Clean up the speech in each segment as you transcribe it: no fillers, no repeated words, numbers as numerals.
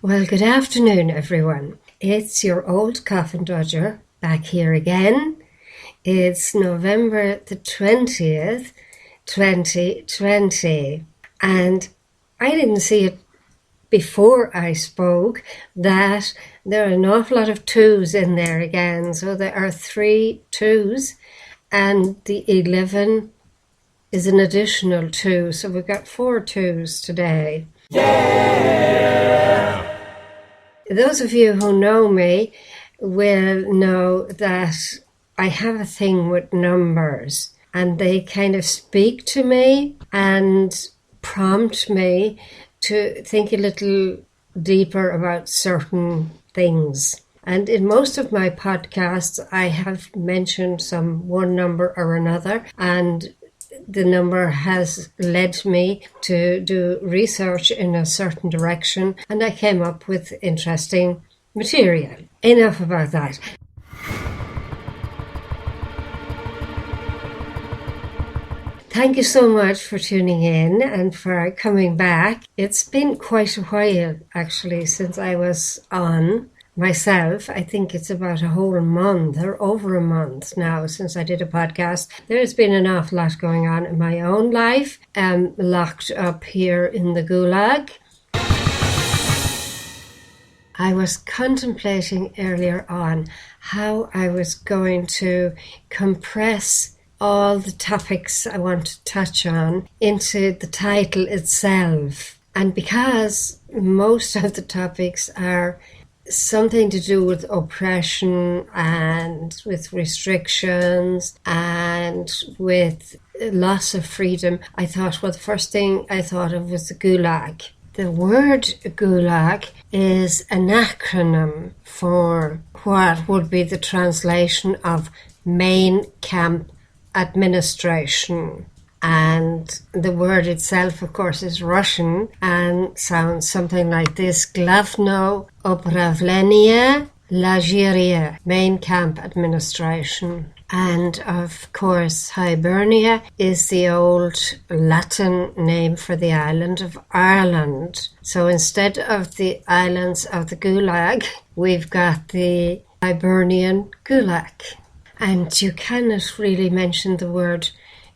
Well, good afternoon, everyone. It's your old coffin dodger back here again. It's November the 20th, 2020. And I didn't see it before I spoke that there are an awful lot of twos in there again. So there are 3 twos, and the 11 is an additional 2. So we've got 4 twos today. Yeah! Those of you who know me will know that I have a thing with numbers, and they kind of speak to me and prompt me to think a little deeper about certain things. And in most of my podcasts, I have mentioned one number or another, and the number has led me to do research in a certain direction, and I came up with interesting material. Enough about that. Thank you so much for tuning in and for coming back. It's been quite a while, actually, since I was on myself. I think it's about a whole month or over a month now since I did a podcast. There's been an awful lot going on in my own life. Locked up here in the Gulag. I was contemplating earlier on how I was going to compress all the topics I want to touch on into the title itself. And because most of the topics are something to do with oppression and with restrictions and with loss of freedom, I thought, well, the first thing I thought of was the Gulag. The word Gulag is an acronym for what would be the translation of main camp administration. And the word itself, of course, is Russian and sounds something like this: lavnoe, pravlenie, erei, main camp administration. And of course, Hibernian is the old Latin name for the island of Ireland. So instead of the islands of the Gulag, we've got the Hibernian Gulag. And you cannot really mention the word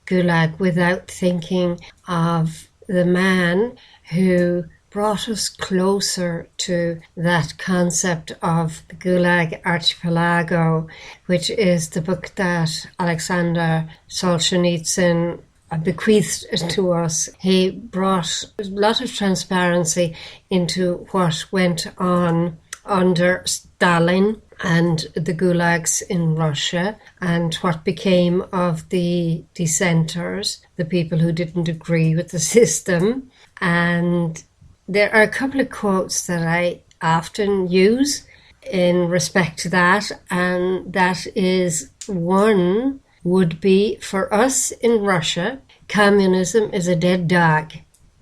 Gulag without thinking of the man who brought us closer to that concept of the Gulag Archipelago, which is the book that Alexander Solzhenitsyn bequeathed to us. He brought a lot of transparency into what went on under Stalin and the gulags in Russia, and what became of the dissenters, the people who didn't agree with the system. And there are a couple of quotes that I often use in respect to that, and that is, one would be, for us in Russia, communism is a dead dog,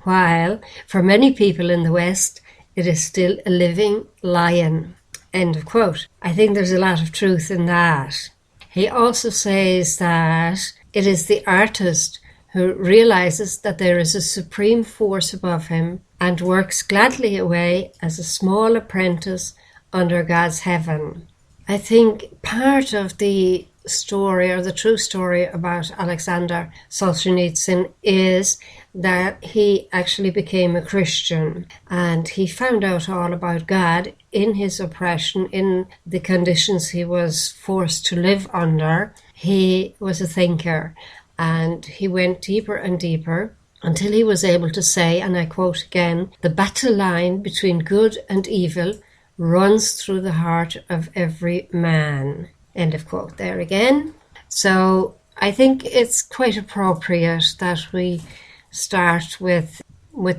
while for many people in the West, it is still a living lion. End of quote. I think there's a lot of truth in that. He also says that it is the artist who realizes that there is a supreme force above him and works gladly away as a small apprentice under God's heaven. I think part of the story, or the true story about Alexander Solzhenitsyn, is that he actually became a Christian, and he found out all about God in his oppression, in the conditions he was forced to live under. He was a thinker, and he went deeper and deeper until he was able to say, and I quote again, "The battle line between good and evil runs through the heart of every man." End of quote there again. So I think it's quite appropriate that we start with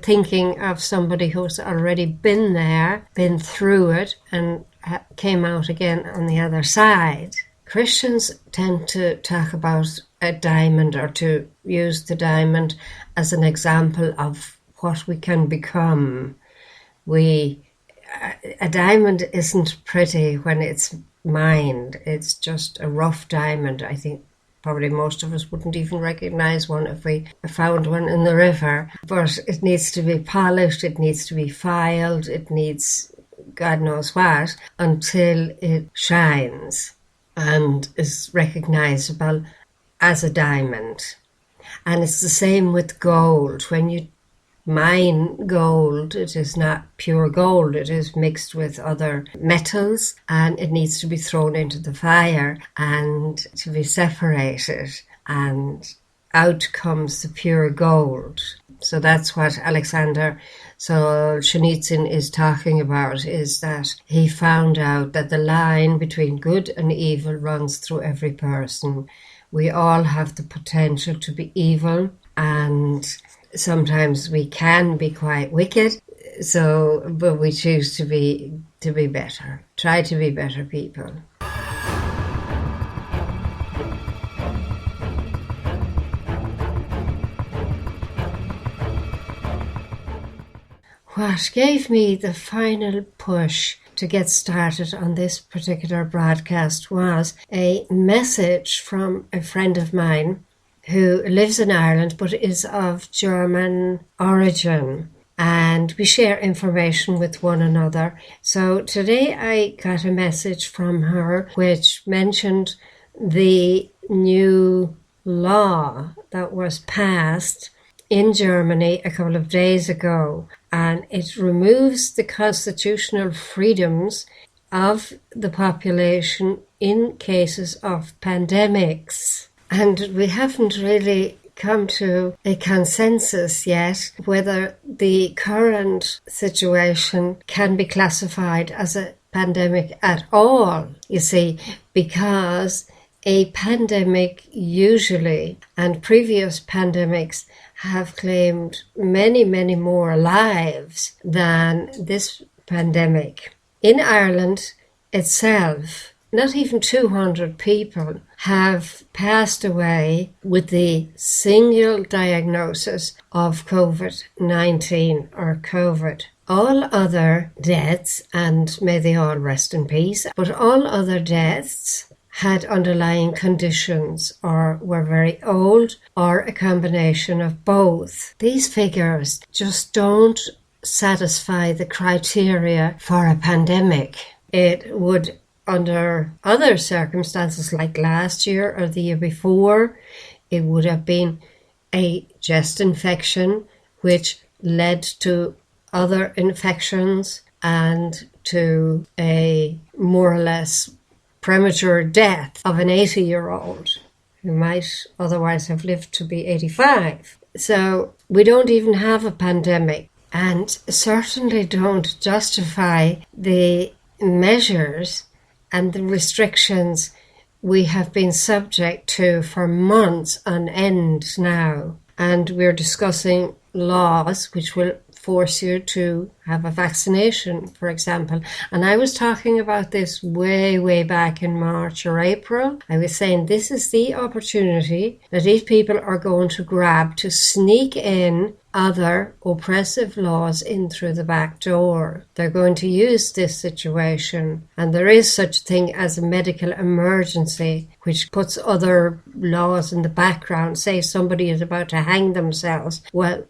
thinking of somebody who's already been there, been through it, and came out again on the other side. Christians tend to talk about a diamond, or to use the diamond as an example of what we can become. A diamond isn't pretty when it's mined. It's just a rough diamond. I think probably most of us wouldn't even recognize one if we found one in the river. But it needs to be polished, it needs to be filed, it needs God knows what until it shines and is recognizable as a diamond. And it's the same with gold. When you mine gold, it is not pure gold. It is mixed with other metals, and it needs to be thrown into the fire and to be separated, and out comes the pure gold. So that's what Alexander Solzhenitsyn is talking about, is that he found out that the line between good and evil runs through every person. We all have the potential to be evil, and sometimes we can be quite wicked. But we choose to be better. Try to be better people. What gave me the final push to get started on this particular broadcast was a message from a friend of mine who lives in Ireland but is of German origin, and we share information with one another. So today I got a message from her which mentioned the new law that was passed in Germany a couple of days ago, and it removes the constitutional freedoms of the population in cases of pandemics. And we haven't really come to a consensus yet whether the current situation can be classified as a pandemic at all, you see, because a pandemic usually, and previous pandemics, have claimed many, many more lives than this pandemic. In Ireland itself, not even 200 people have passed away with the single diagnosis of COVID-19 or COVID. All other deaths, and may they all rest in peace, but all other deaths had underlying conditions or were very old or a combination of both. These figures just don't satisfy the criteria for a pandemic. It would, under other circumstances like last year or the year before, it would have been a chest infection which led to other infections and to a more or less premature death of an 80-year-old who might otherwise have lived to be 85. So we don't even have a pandemic, and certainly don't justify the measures and the restrictions we have been subject to for months on end now. And we're discussing laws which will force you to have a vaccination, for example. And I was talking about this way back in March or April. I was saying this is the opportunity that these people are going to grab to sneak in other oppressive laws in through the back door. They're going to use this situation, and there is such a thing as a medical emergency which puts other laws in the background. Say somebody is about to hang themselves, well,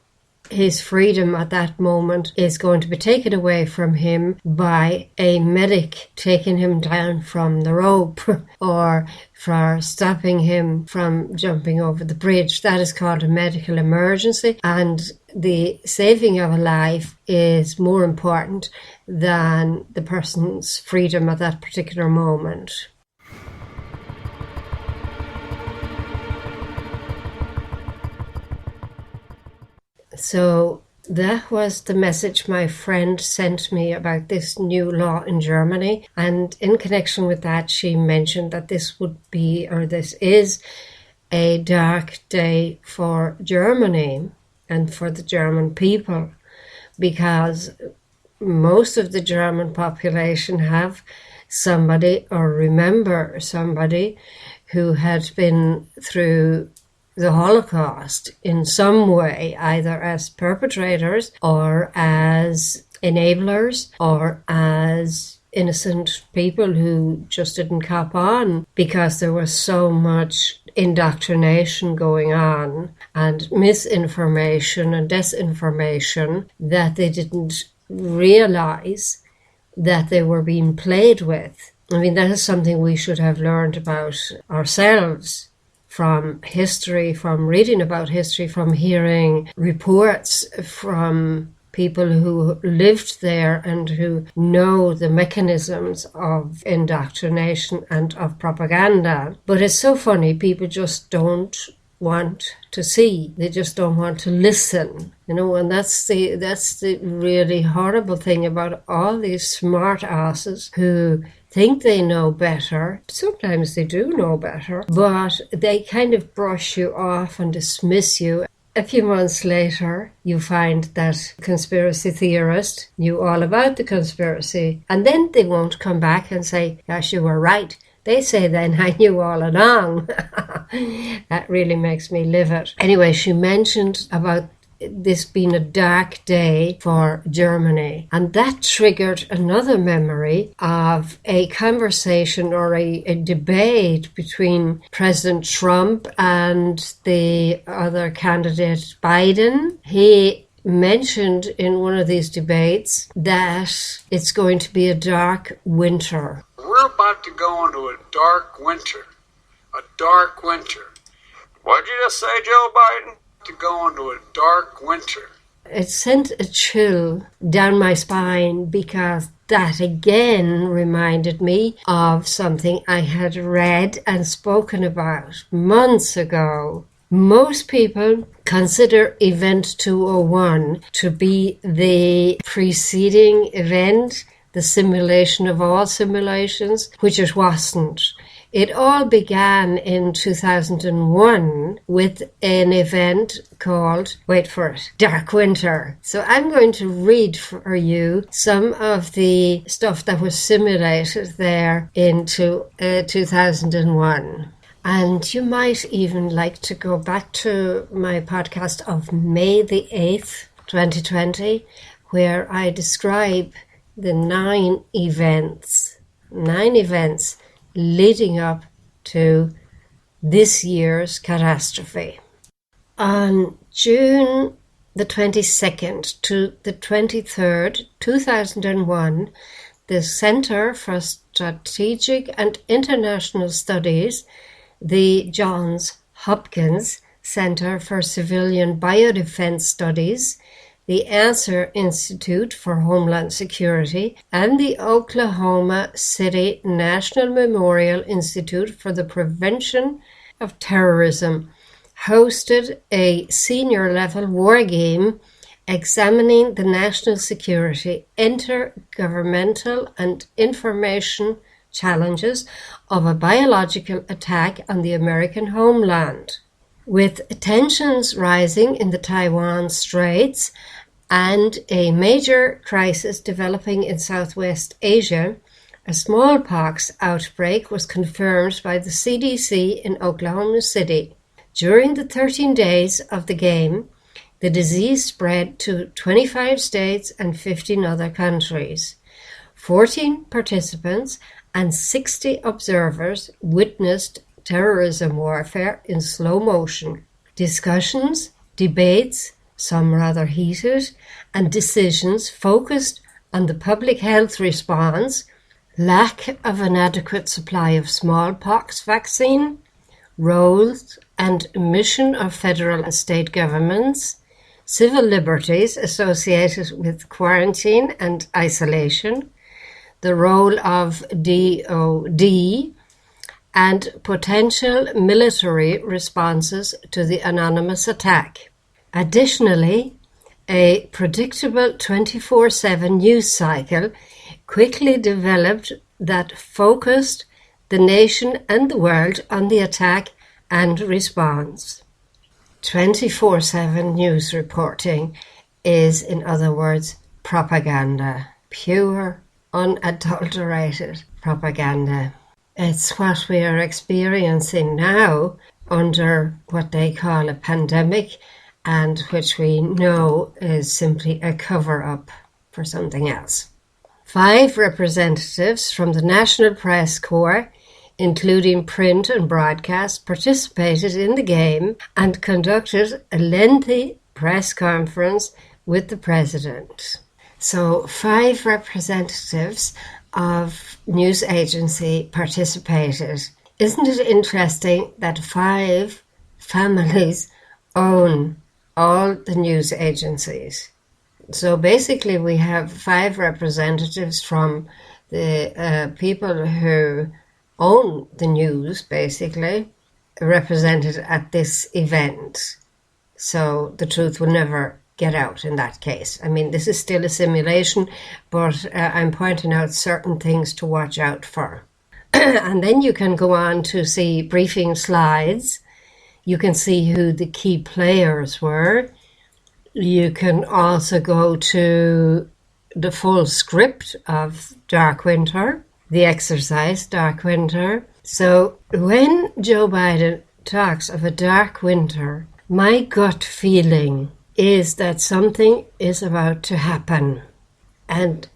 his freedom at that moment is going to be taken away from him by a medic taking him down from the rope or for stopping him from jumping over the bridge. That is called a medical emergency, and the saving of a life is more important than the person's freedom at that particular moment. So that was the message my friend sent me about this new law in Germany. And in connection with that, she mentioned that this is a dark day for Germany and for the German people, because most of the German population have somebody or remember somebody who had been through the Holocaust in some way, either as perpetrators or as enablers or as innocent people who just didn't cop on because there was so much indoctrination going on and misinformation and disinformation that they didn't realize that they were being played with. I mean, that is something we should have learned about ourselves from history, from reading about history, from hearing reports from people who lived there and who know the mechanisms of indoctrination and of propaganda. But it's so funny, people just don't want to see. They just don't want to listen, and that's the really horrible thing about all these smart asses who think they know better. Sometimes they do know better, but they kind of brush you off and dismiss you. A few months later, you find that conspiracy theorist knew all about the conspiracy, and then they won't come back and say, "Gosh, you were right." They say then, "I knew all along." That really makes me livid. Anyway, she mentioned about this being a dark day for Germany, and that triggered another memory of a conversation or a debate between President Trump and the other candidate, Biden. He mentioned in one of these debates that it's going to be a dark winter. We're about to go into a dark winter. A dark winter. What'd you just say, Joe Biden? To go into a dark winter. It sent a chill down my spine because that again reminded me of something I had read and spoken about months ago. Most people consider Event 201 to be the preceding event, the simulation of all simulations, which it wasn't. It all began in 2001 with an event called, wait for it, Dark Winter. So I'm going to read for you some of the stuff that was simulated there into 2001. And you might even like to go back to my podcast of May the 8th, 2020, where I describe the 9 events leading up to this year's catastrophe. On June the 22nd to the 23rd, 2001, the Center for Strategic and International Studies, the Johns Hopkins Center for Civilian Biodefense Studies, the Answer Institute for Homeland Security, and the Oklahoma City National Memorial Institute for the Prevention of Terrorism hosted a senior-level war game examining the national security, intergovernmental, and information challenges of a biological attack on the American homeland. With tensions rising in the Taiwan Straits and a major crisis developing in Southwest Asia, a smallpox outbreak was confirmed by the CDC in Oklahoma City. During the 13 days of the game, the disease spread to 25 states and 15 other countries. 14 participants and 60 observers witnessed terrorism warfare in slow motion. Discussions, debates, some rather heated, and decisions focused on the public health response, lack of an adequate supply of smallpox vaccine, roles and mission of federal and state governments, civil liberties associated with quarantine and isolation, the role of DoD, and potential military responses to the anonymous attack. Additionally, a predictable 24/7 news cycle quickly developed that focused the nation and the world on the attack and response. 24/7 news reporting is, in other words, propaganda. Pure, unadulterated propaganda. It's what we are experiencing now under what they call a pandemic, and which we know is simply a cover-up for something else. 5 representatives from the National Press Corps, including print and broadcast, participated in the game and conducted a lengthy press conference with the president. So 5 representatives of news agency participated. Isn't it interesting that 5 families own all the news agencies? So basically we have 5 representatives from the people who own the news, basically, represented at this event. So the truth will never get out in that case. I mean, this is still a simulation, but I'm pointing out certain things to watch out for. And then you can go on to see briefing slides. You can see who the key players were. You can also go to the full script of Dark Winter, the exercise, Dark Winter. So when Joe Biden talks of a dark winter, my gut feeling is that something is about to happen. And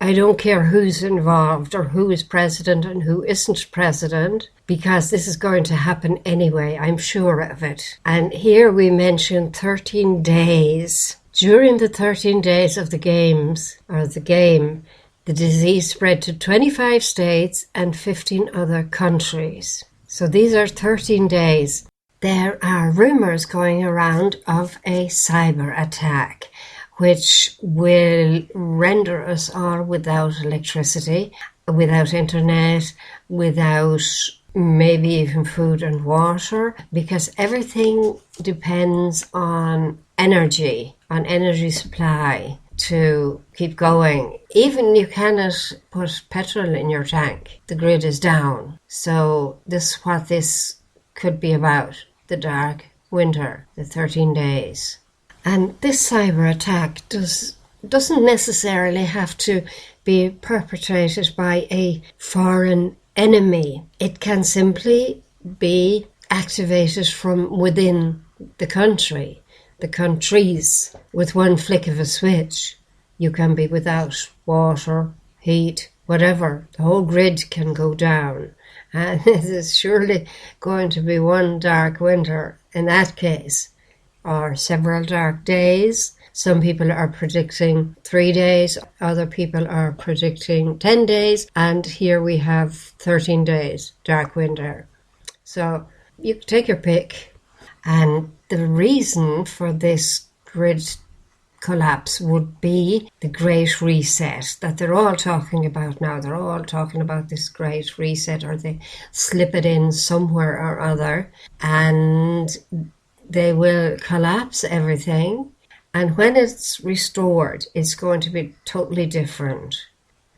I don't care who's involved or who is president and who isn't president, because this is going to happen anyway, I'm sure of it. And here we mentioned 13 days. During the 13 days of the game, the disease spread to 25 states and 15 other countries. So these are 13 days. There are rumors going around of a cyber attack, which will render us all without electricity, without internet, without maybe even food and water, because everything depends on energy supply to keep going. Even you cannot put petrol in your tank. The grid is down. So this is what this could be about, the dark winter, the 13 days. And this cyber attack doesn't necessarily have to be perpetrated by a foreign enemy. It can simply be activated from within the country, the countries. With one flick of a switch, you can be without water, heat, whatever. The whole grid can go down. And it is surely going to be one dark winter in that case, or several dark days. Some people are predicting 3 days, other people are predicting 10 days, and here we have 13 days, dark winter. So you take your pick. And the reason for this grid collapse would be the Great Reset that they're all talking about now. They're all talking about this Great Reset, or they slip it in somewhere or other, and they will collapse everything. And when it's restored, it's going to be totally different.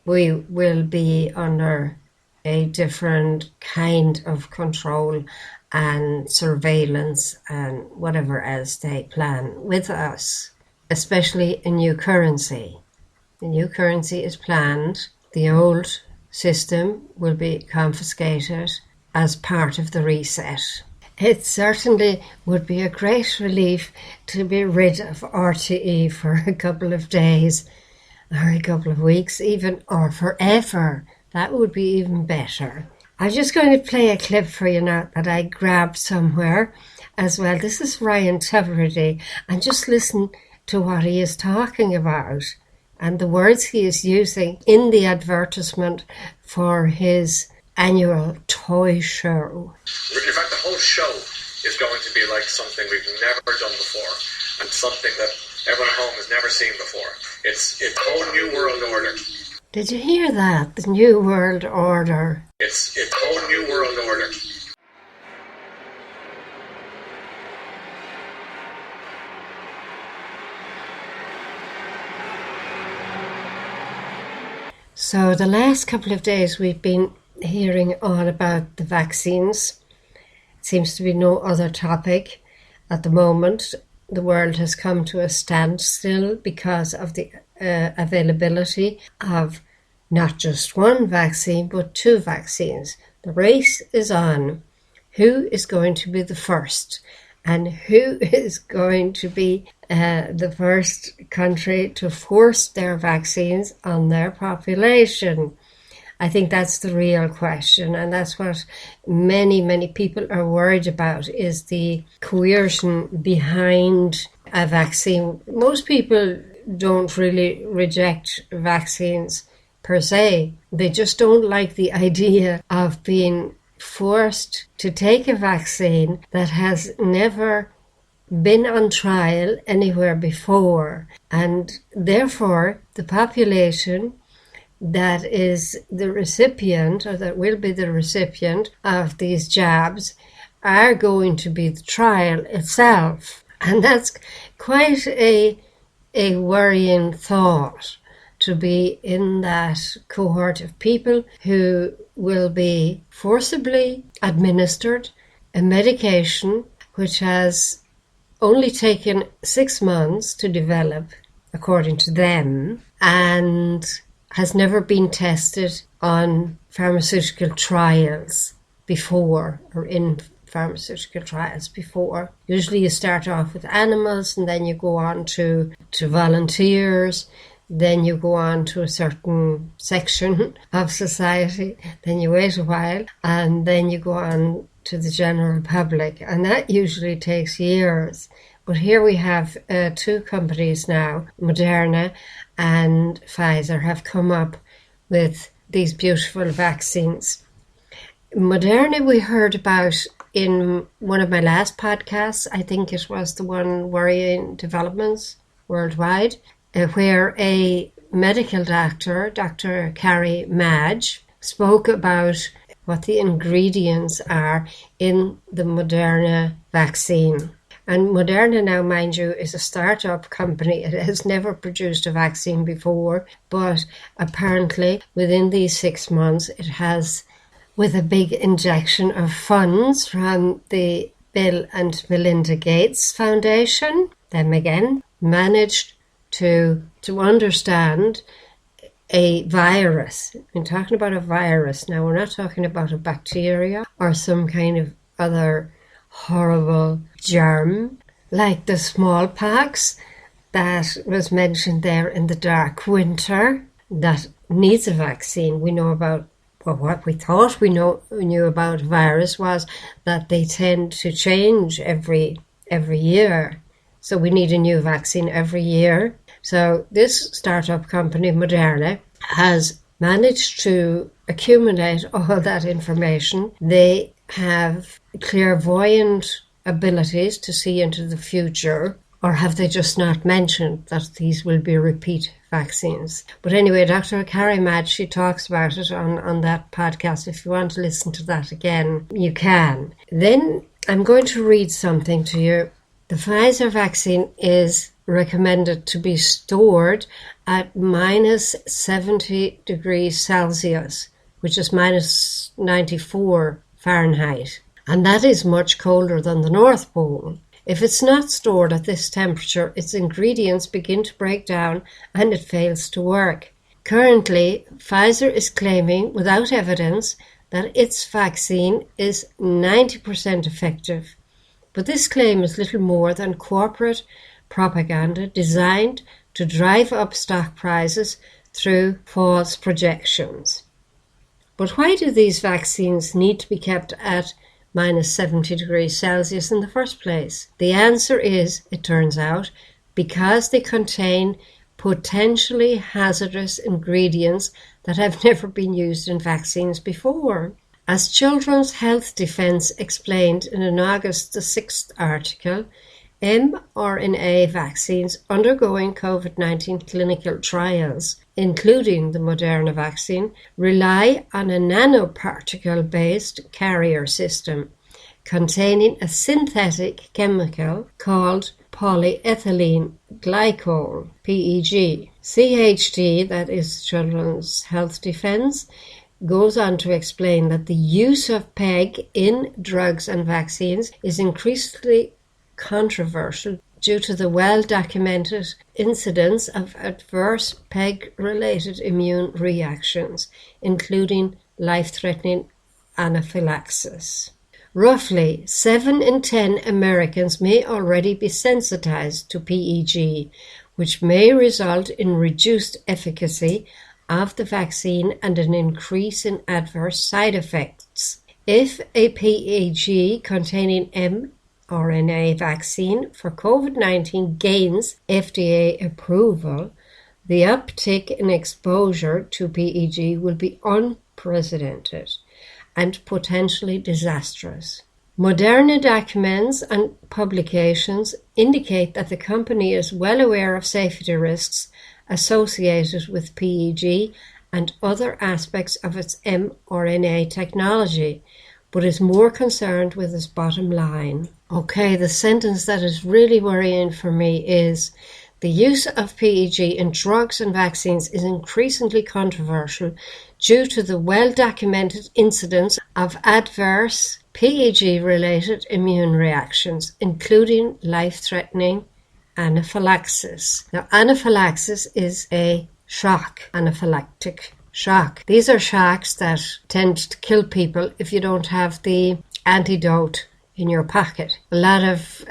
We will be under a different kind of control and surveillance and whatever else they plan with us, especially a new currency. The new currency is planned. The old system will be confiscated as part of the reset. It certainly would be a great relief to be rid of RTE for a couple of days, or a couple of weeks even, or forever. That would be even better. I'm just going to play a clip for you now that I grabbed somewhere as well. This is Ryan Tubridy, and just listen to what he is talking about and the words he is using in the advertisement for his annual toy show. In fact, the whole show is going to be like something we've never done before, and something that everyone at home has never seen before. It's a whole new world order. Did you hear that? The New World Order. It's a whole new world order. So the last couple of days we've been hearing all about the vaccines. It seems to be no other topic at the moment. The world has come to a standstill because of the availability of not just one vaccine, but 2 vaccines. The race is on. Who is going to be the first? And who is going to be the first country to force their vaccines on their population? I think that's the real question, and that's what many, many people are worried about, is the coercion behind a vaccine. Most people don't really reject vaccines per se. They just don't like the idea of being forced to take a vaccine that has never been on trial anywhere before. And therefore, the population that is the recipient, or that will be the recipient of these jabs, are going to be the trial itself. And that's quite a worrying thought, to be in that cohort of people who will be forcibly administered a medication which has only taken 6 months to develop, according to them, and has never been tested on pharmaceutical trials before, or in pharmaceutical trials before. Usually you start off with animals, and then you go on to volunteers, then you go on to a certain section of society, then you wait a while, and then you go on to the general public, and that usually takes years. But here we have 2 companies now, Moderna and Pfizer, have come up with these beautiful vaccines. Moderna we heard about in one of my last podcasts. I think it was the one Worrying Developments Worldwide, where a medical doctor, Dr. Carrie Madge, spoke about what the ingredients are in the Moderna vaccine. And Moderna now, mind you, is a startup company. It has never produced a vaccine before, but apparently within these 6 months it has, with a big injection of funds from the Bill and Melinda Gates Foundation, them again, managed to understand a virus. I'm talking about a virus now. We're not talking about a bacteria or some kind of other horrible germ like the smallpox that was mentioned there in the dark winter that needs a vaccine. We know about, well, what we thought we knew about virus was that they tend to change every year. So we need a new vaccine every year. So this startup company, Moderna, has managed to accumulate all that information. They have clairvoyant abilities to see into the future, or have they just not mentioned that these will be repeat vaccines? But anyway, Dr. Carrie Madge, she talks about it on that podcast. If you want to listen to that again, you can. Then I'm going to read something to you. The Pfizer vaccine is recommended to be stored at minus 70 degrees Celsius, which is minus 94 Fahrenheit. And that is much colder than the North Pole. If it's not stored at this temperature, its ingredients begin to break down and it fails to work. Currently, Pfizer is claiming, without evidence, that its vaccine is 90% effective. But this claim is little more than corporate propaganda designed to drive up stock prices through false projections. But why do these vaccines need to be kept at minus 70 degrees Celsius in the first place? The answer is, it turns out, because they contain potentially hazardous ingredients that have never been used in vaccines before. As Children's Health Defense explained in an August the 6th article, mRNA vaccines undergoing COVID-19 clinical trials, including the Moderna vaccine, rely on a nanoparticle-based carrier system containing a synthetic chemical called polyethylene glycol, PEG. CHD, that is Children's Health Defense, goes on to explain that the use of PEG in drugs and vaccines is increasingly controversial due to the well-documented incidence of adverse PEG-related immune reactions, including life-threatening anaphylaxis. Roughly 7 in 10 Americans may already be sensitized to PEG, which may result in reduced efficacy of the vaccine and an increase in adverse side effects. If a PEG containing mRNA vaccine for COVID-19 gains FDA approval, the uptick in exposure to PEG will be unprecedented and potentially disastrous. Moderna documents and publications indicate that the company is well aware of safety risks associated with PEG and other aspects of its mRNA technology, but is more concerned with its bottom line. Okay, the sentence that is really worrying for me is, the use of PEG in drugs and vaccines is increasingly controversial due to the well-documented incidence of adverse PEG-related immune reactions, including life-threatening anaphylaxis. Now, anaphylaxis is a shock, anaphylactic shock. These are shocks that tend to kill people if you don't have the antidote in your pocket. A lot of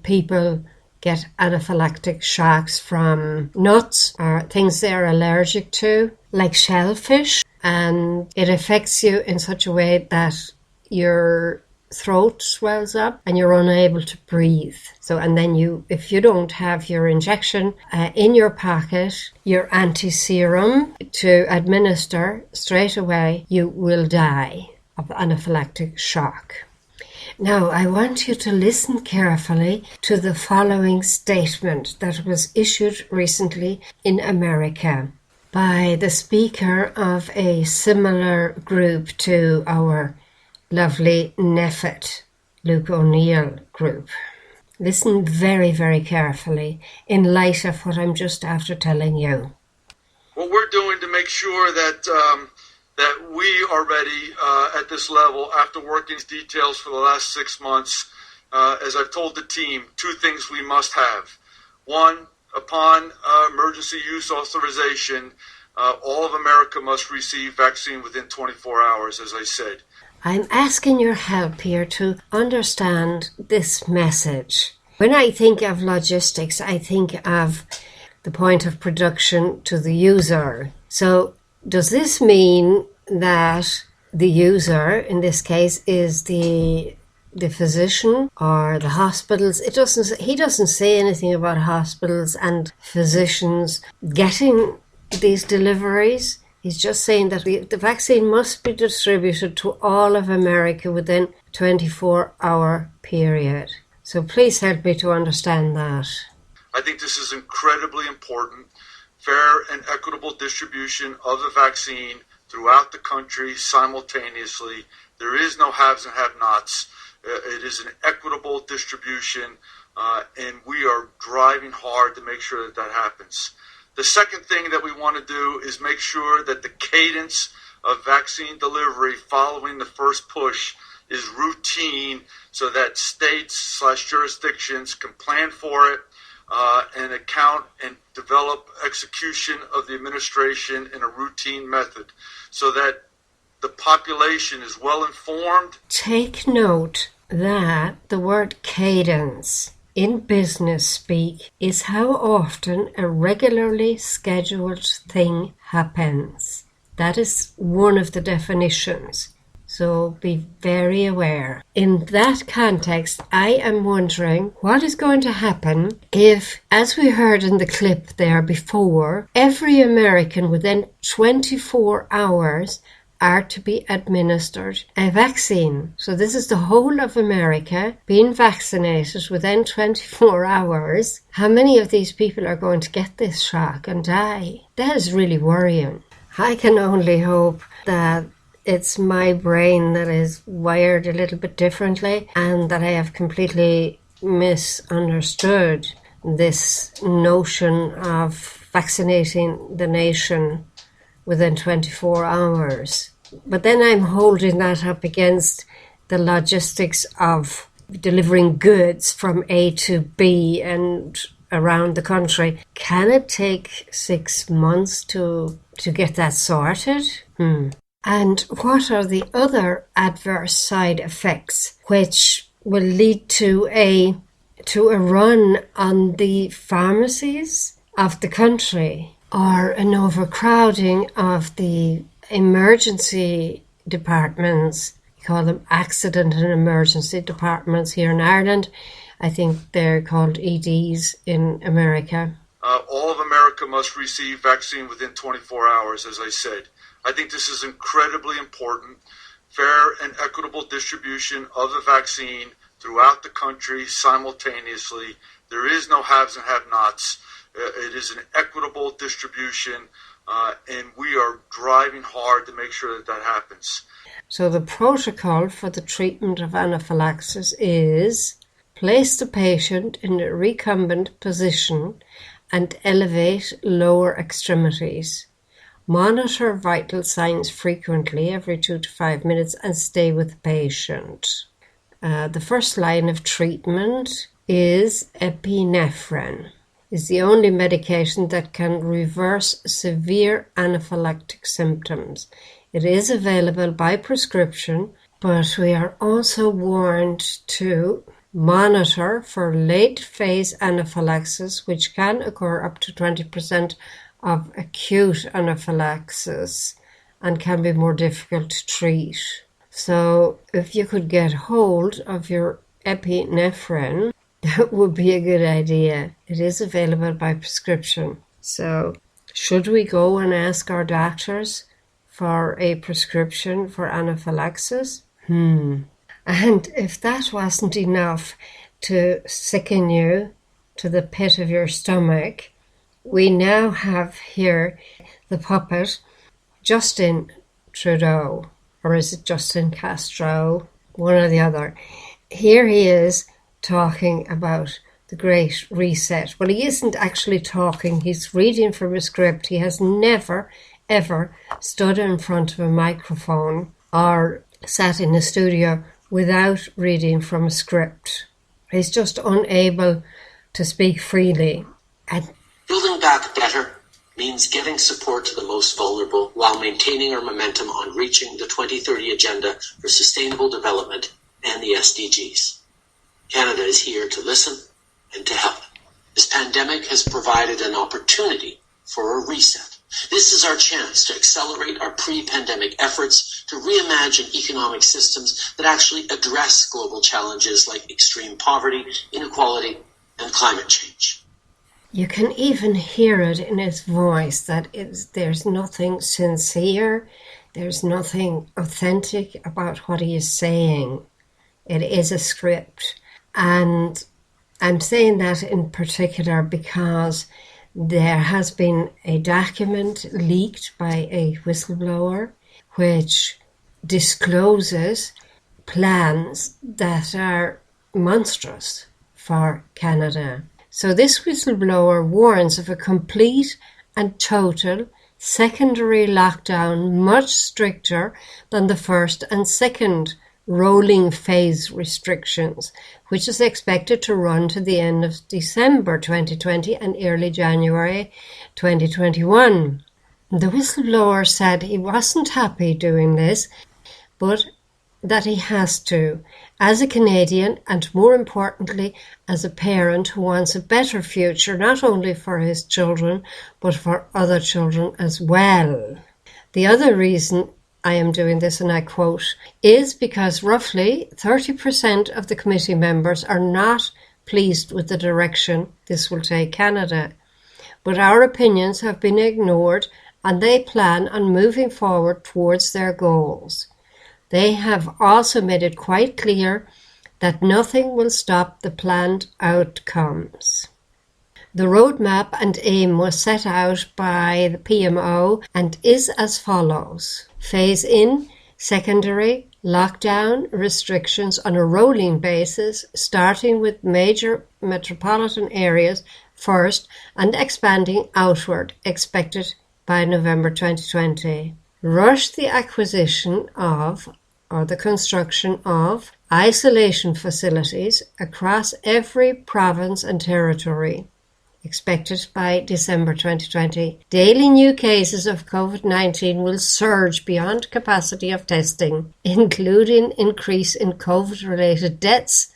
people get anaphylactic shocks from nuts or things they're allergic to, like shellfish, and it affects you in such a way that your throat swells up and you're unable to breathe. So, and then if you don't have your injection in your pocket, your anti-serum to administer straight away, you will die of anaphylactic shock. Now, I want you to listen carefully to the following statement that was issued recently in America by the speaker of a similar group to our lovely NEFIT, Luke O'Neill group. Listen very, very carefully in light of what I'm just after telling you. What we're doing to make sure that we are ready at this level after working these details for the last 6 months, as I've told the team, 2 things we must have. One, upon emergency use authorization, all of America must receive vaccine within 24 hours, as I said. I'm asking your help here to understand this message. When I think of logistics, I think of the point of production to the user. So does this mean that the user, in this case, is the physician or the hospitals? He doesn't say anything about hospitals and physicians getting these deliveries. He's just saying that the vaccine must be distributed to all of America within a 24-hour period. So please help me to understand that. I think this is incredibly important. Fair and equitable distribution of the vaccine throughout the country simultaneously. There is no haves and have-nots. It is an equitable distribution, and we are driving hard to make sure that that happens. The second thing that we want to do is make sure that the cadence of vaccine delivery following the first push is routine so that states/jurisdictions can plan for it and account and develop execution of the administration in a routine method so that the population is well informed. Take note that the word cadence in business speak is how often a regularly scheduled thing happens. That is one of the definitions. So be very aware. In that context, I am wondering what is going to happen if, as we heard in the clip there before, every American within 24 hours are to be administered a vaccine. So this is the whole of America being vaccinated within 24 hours. How many of these people are going to get this shock and die? That is really worrying. I can only hope that it's my brain that is wired a little bit differently and that I have completely misunderstood this notion of vaccinating the nation within 24 hours. But then I'm holding that up against the logistics of delivering goods from A to B and around the country. Can it take 6 months to get that sorted? And what are the other adverse side effects which will lead to a run on the pharmacies of the country, or an overcrowding of the emergency departments call them accident and emergency departments here in Ireland. I think they're called EDs in America. All of America must receive vaccine within 24 hours, as I said. I think this is incredibly important. Fair and equitable distribution of the vaccine throughout the country simultaneously. There is no haves and have-nots. It is an equitable distribution, and we are driving hard to make sure that that happens. So the protocol for the treatment of anaphylaxis is place the patient in a recumbent position and elevate lower extremities. Monitor vital signs frequently, every 2 to 5 minutes, and stay with the patient. The first line of treatment is epinephrine. It's the only medication that can reverse severe anaphylactic symptoms. It is available by prescription, but we are also warned to monitor for late phase anaphylaxis, which can occur up to 20% of acute anaphylaxis and can be more difficult to treat. So if you could get hold of your epinephrine, that would be a good idea. It is available by prescription. So should we go and ask our doctors for a prescription for anaphylaxis? And if that wasn't enough to sicken you to the pit of your stomach, we now have here the puppet, Justin Trudeau, or is it Justin Castro? One or the other. Here he is talking about the Great Reset. Well, he isn't actually talking. He's reading from a script. He has never, ever stood in front of a microphone or sat in a studio without reading from a script. He's just unable to speak freely. And building back better means giving support to the most vulnerable while maintaining our momentum on reaching the 2030 Agenda for Sustainable Development and the SDGs. Canada is here to listen and to help. This pandemic has provided an opportunity for a reset. This is our chance to accelerate our pre-pandemic efforts to reimagine economic systems that actually address global challenges like extreme poverty, inequality, and climate change. You can even hear it in his voice that there's nothing sincere, there's nothing authentic about what he is saying. It is a script. And I'm saying that in particular because there has been a document leaked by a whistleblower which discloses plans that are monstrous for Canada. So this whistleblower warns of a complete and total secondary lockdown, much stricter than the first and second rolling phase restrictions, which is expected to run to the end of December 2020 and early January 2021. The whistleblower said he wasn't happy doing this, but that he has to, as a Canadian and more importantly as a parent who wants a better future not only for his children but for other children as well. The other reason I am doing this, and I quote, is because roughly 30% of the committee members are not pleased with the direction this will take Canada. But our opinions have been ignored and they plan on moving forward towards their goals. They have also made it quite clear that nothing will stop the planned outcomes. The roadmap and aim was set out by the PMO and is as follows. Phase in secondary lockdown restrictions on a rolling basis, starting with major metropolitan areas first and expanding outward, expected by November 2020. Rush the acquisition of or the construction of isolation facilities across every province and territory, expected by December 2020. Daily new cases of COVID-19 will surge beyond capacity of testing, including increase in COVID-related deaths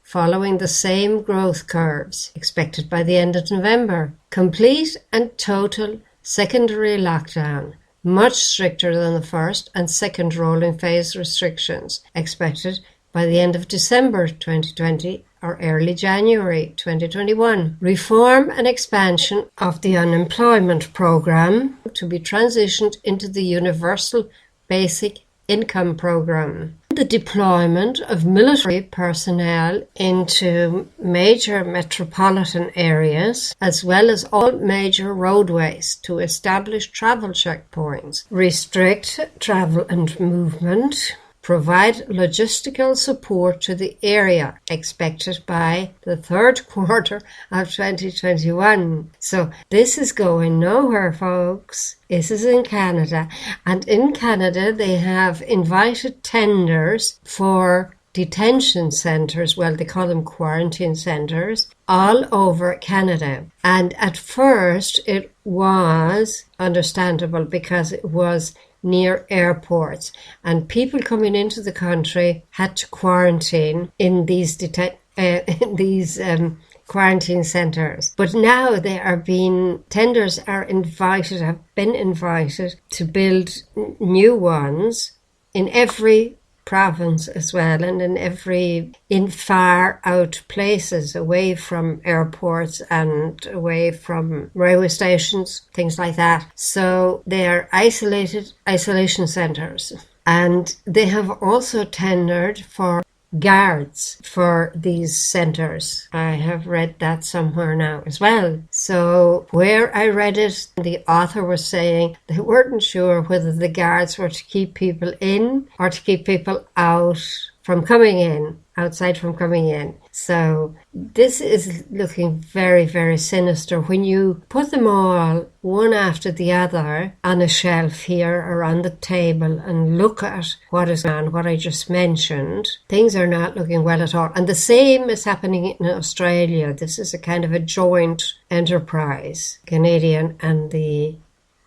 following the same growth curves, expected by the end of November. Complete and total secondary lockdown. much stricter than the first and second rolling phase restrictions expected by the end of December 2020 or early January 2021. Reform and expansion of the unemployment program to be transitioned into the Universal Basic Income program. The deployment of military personnel into major metropolitan areas, as well as all major roadways to establish travel checkpoints, restrict travel and movement, provide logistical support to the area expected by the third quarter of 2021. So this is going nowhere, folks. This is in Canada. And in Canada, they have invited tenders for detention centres, well, they call them quarantine centres, all over Canada. And at first, it was understandable because it was near airports, and people coming into the country had to quarantine in these quarantine centres. But now have been invited to build new ones in every province as well, and in far out places away from airports and away from railway stations, things like that. So they are isolation centres, and they have also tendered for guards for these centres. I have read that somewhere now as well. So where I read it, the author was saying they weren't sure whether the guards were to keep people in or to keep people outside from coming in. So this is looking very, very sinister when you put them all one after the other on a shelf here or on the table and look at what is going on, what I just mentioned. Things are not looking well at all. And the same is happening in Australia. This is a kind of a joint enterprise, Canadian and the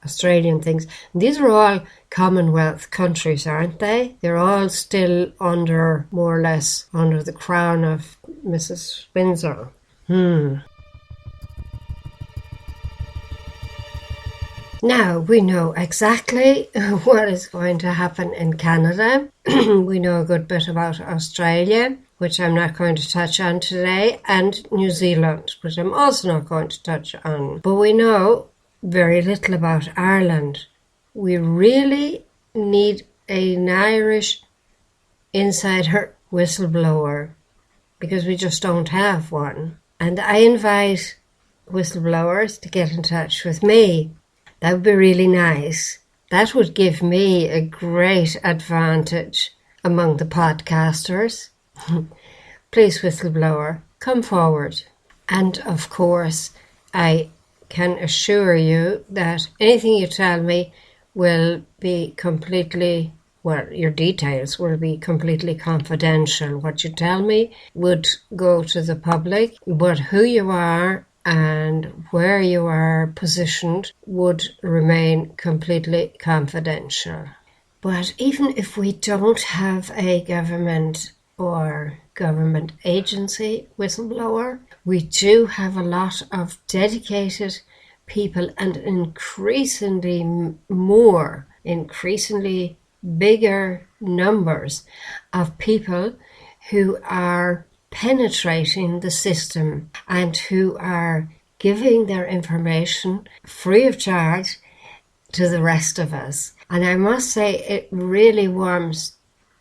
Australian things. And these are all Commonwealth countries, aren't they? They're all still more or less under the crown of Mrs. Windsor. Now, we know exactly what is going to happen in Canada. We know a good bit about Australia, which I'm not going to touch on today, and New Zealand, which I'm also not going to touch on. But we know very little about Ireland. We really need an Irish insider whistleblower because we just don't have one. And I invite whistleblowers to get in touch with me. That would be really nice. That would give me a great advantage among the podcasters. Please, whistleblower, come forward. And of course, I can assure you that anything you tell me will be your details will be completely confidential. What you tell me would go to the public, but who you are and where you are positioned would remain completely confidential. But even if we don't have a government or government agency whistleblower, we do have a lot of dedicated people and increasingly bigger numbers of people who are penetrating the system and who are giving their information free of charge to the rest of us. And I must say it really warms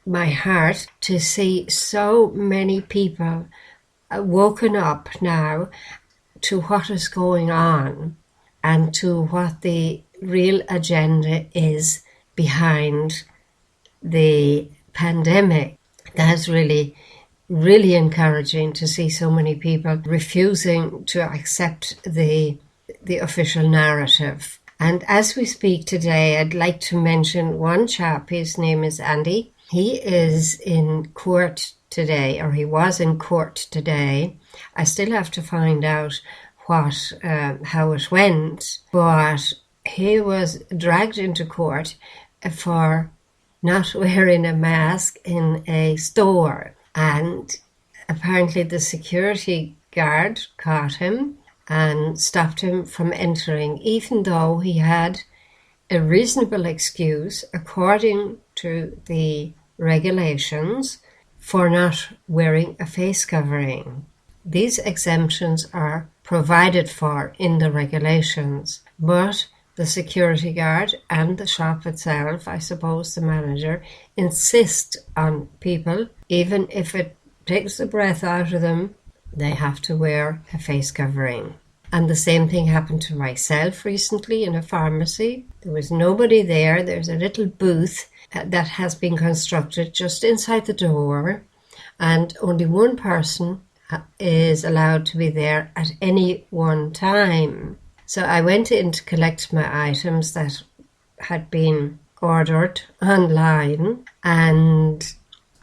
my heart to see so many people woken up now to what is going on and to what the real agenda is behind the pandemic. That's really, really encouraging to see so many people refusing to accept the official narrative. And as we speak today, I'd like to mention one chap. His name is Andy. He is in court today, or he was in court today. I still have to find out how it went, but he was dragged into court for not wearing a mask in a store, and apparently the security guard caught him and stopped him from entering, even though he had a reasonable excuse according to the regulations for not wearing a face covering. These exemptions are provided for in the regulations, but the security guard and the shop itself, I suppose the manager, insist on people, even if it takes the breath out of them, they have to wear a face covering. And the same thing happened to myself recently in a pharmacy. There was nobody there. There's a little booth that has been constructed just inside the door, and only one person is allowed to be there at any one time. So I went in to collect my items that had been ordered online, and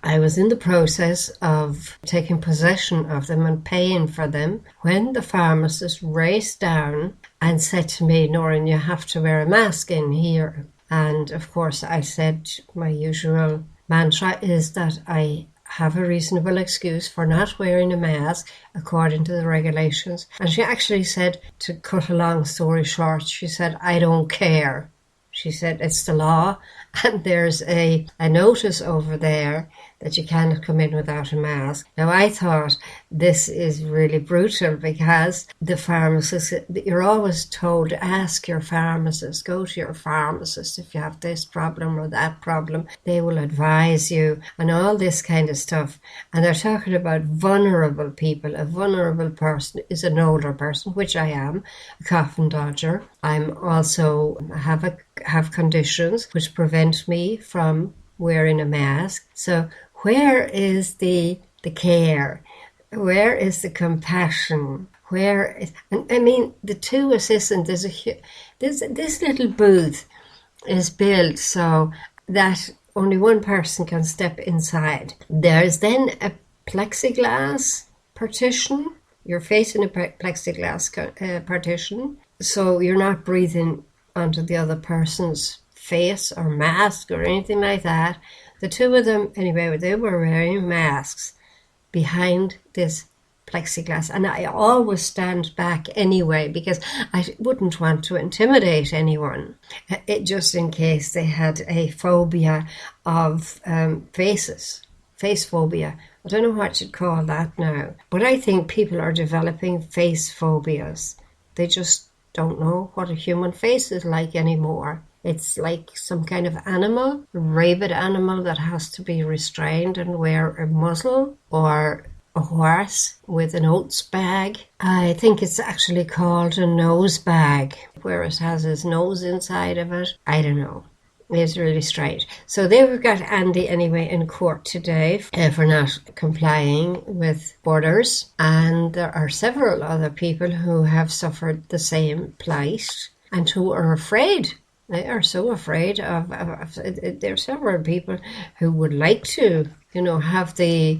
I was in the process of taking possession of them and paying for them when the pharmacist raced down and said to me, "Noreen, you have to wear a mask in here." And of course I said my usual mantra is that I have a reasonable excuse for not wearing a mask according to the regulations. And she actually said, to cut a long story short, she said, "I don't care." She said, "It's the law, and there's a notice over there that you cannot come in without a mask." Now, I thought this is really brutal, because the pharmacist, you're always told to ask your pharmacist, go to your pharmacist if you have this problem or that problem. They will advise you and all this kind of stuff. And they're talking about vulnerable people. A vulnerable person is an older person, which I am, a cough and dodger. I'm also have conditions which prevent me from wearing a mask. So where is the care? Where is the compassion? Where is, I mean, the two assistants, this little booth is built so that only one person can step inside. There's then a plexiglass partition. You're facing a plexiglass partition, so you're not breathing onto the other person's face or mask or anything like that. The two of them, anyway, they were wearing masks behind this plexiglass. And I always stand back anyway, because I wouldn't want to intimidate anyone, just in case they had a phobia of faces, face phobia. I don't know what you'd call that now. But I think people are developing face phobias. They just don't know what a human face is like anymore. It's like some kind of animal, a rabid animal that has to be restrained and wear a muzzle, or a horse with an oats bag. I think it's actually called a nose bag, where it has his nose inside of it. I don't know. It's really strange. So they've got Andy anyway in court today for not complying with orders. And there are several other people who have suffered the same plight and who are afraid. They are so afraid of there are several people who would like to, have the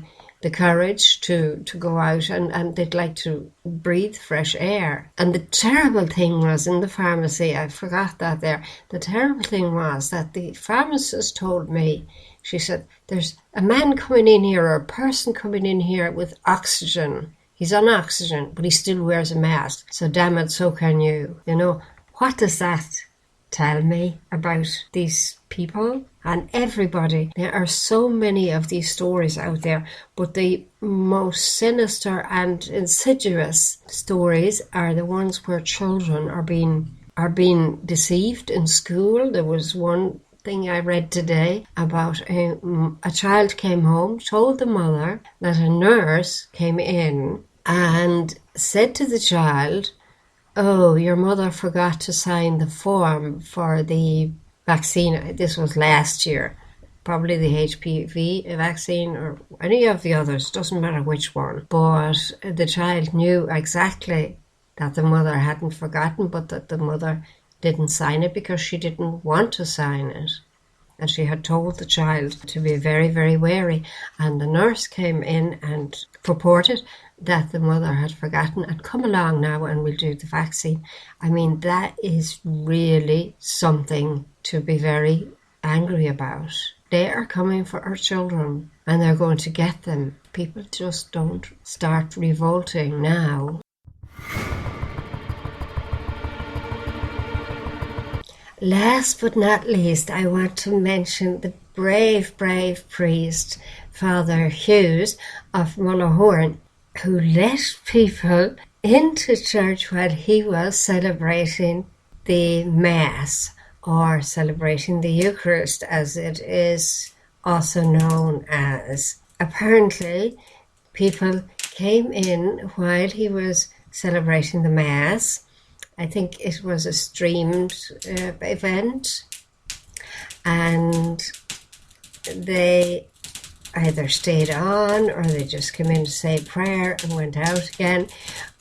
courage to go out and they'd like to breathe fresh air. And the terrible thing was in the pharmacy, I forgot that there, the terrible thing was that the pharmacist told me, she said, "There's a man coming in here, or a person coming in here with oxygen. He's on oxygen, but he still wears a mask. So damn it, so can you." What does that tell me about these people and everybody? There are so many of these stories out there, but the most sinister and insidious stories are the ones where children are being deceived in school. There was one thing I read today about a child came home, told the mother that a nurse came in and said to the child, "Oh, your mother forgot to sign the form for the vaccine." This was last year, probably the HPV vaccine or any of the others, doesn't matter which one. But the child knew exactly that the mother hadn't forgotten, but that the mother didn't sign it because she didn't want to sign it. And she had told the child to be very, very wary. And the nurse came in and purported that the mother had forgotten and come along now and we'll do the vaccine. I mean, that is really something to be very angry about. They are coming for our children and they're going to get them. People just don't start revolting now. last but not least, I want to mention the brave priest, Father Hughes of Mullahoran, who let people into church while he was celebrating the Mass, or celebrating the Eucharist, as it is also known as. Apparently, people came in while he was celebrating the Mass. I think it was a streamed event, and they either stayed on or they just came in to say prayer and went out again.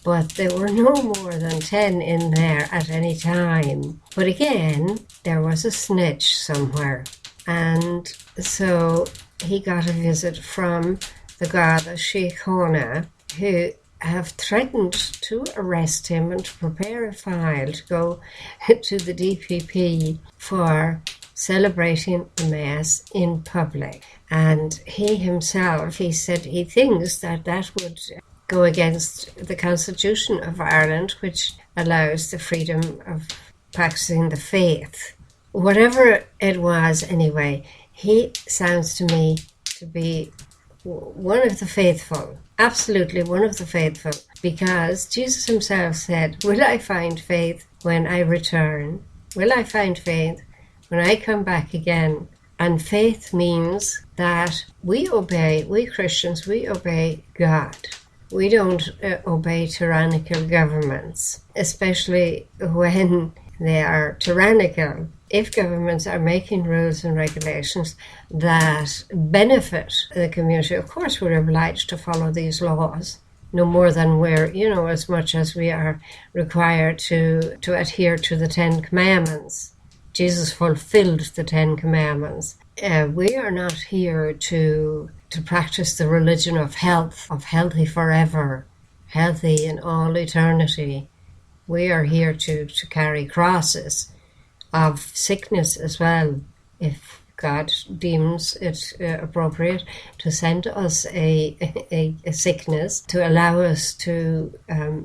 But there were no more than 10 in there at any time. But again, there was a snitch somewhere. And so he got a visit from the Garda Síochána, who have threatened to arrest him and to prepare a file to go to the DPP for celebrating the Mass in public. And he himself, he said he thinks that that would go against the Constitution of Ireland, which allows the freedom of practicing the faith. Whatever it was, anyway, he sounds to me to be one of the faithful, absolutely one of the faithful, because Jesus himself said, "Will I find faith when I return? Will I find faith when I come back again?" And faith means that we Christians, we obey God. We don't obey tyrannical governments, especially when they are tyrannical. If governments are making rules and regulations that benefit the community, of course we're obliged to follow these laws, no more than we're, as much as we are required to adhere to the 10 Commandments. Jesus fulfilled the 10 Commandments. We are not here to practice the religion of health, of healthy forever, healthy in all eternity. We are here to carry crosses of sickness as well, if God deems it appropriate to send us a sickness to allow us to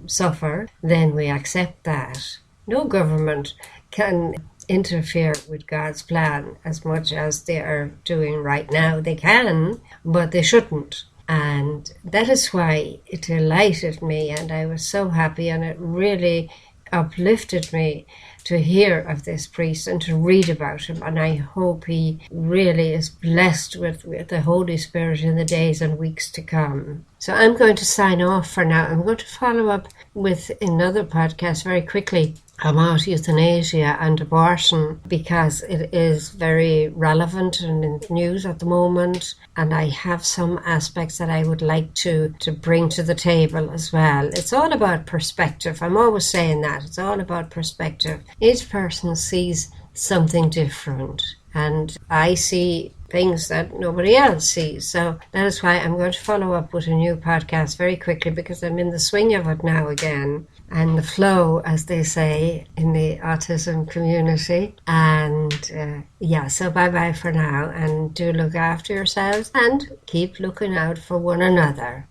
suffer, then we accept that. No government can interfere with God's plan as much as they are doing right now. They can, but they shouldn't. And that is why it delighted me, and I was so happy, and it really uplifted me to hear of this priest and to read about him. And I hope he really is blessed with the Holy Spirit in the days and weeks to come. So I'm going to sign off for now. I'm going to follow up with another podcast very quickly about euthanasia and abortion, because it is very relevant and in the news at the moment, and I have some aspects that I would like to bring to the table as well. It's all about perspective. I'm always saying that. It's all about perspective. Each person sees something different, and I see things that nobody else sees. So that is why I'm going to follow up with a new podcast very quickly, because I'm in the swing of it now again, and the flow, as they say in the autism community. And so bye-bye for now, and do look after yourselves and keep looking out for one another.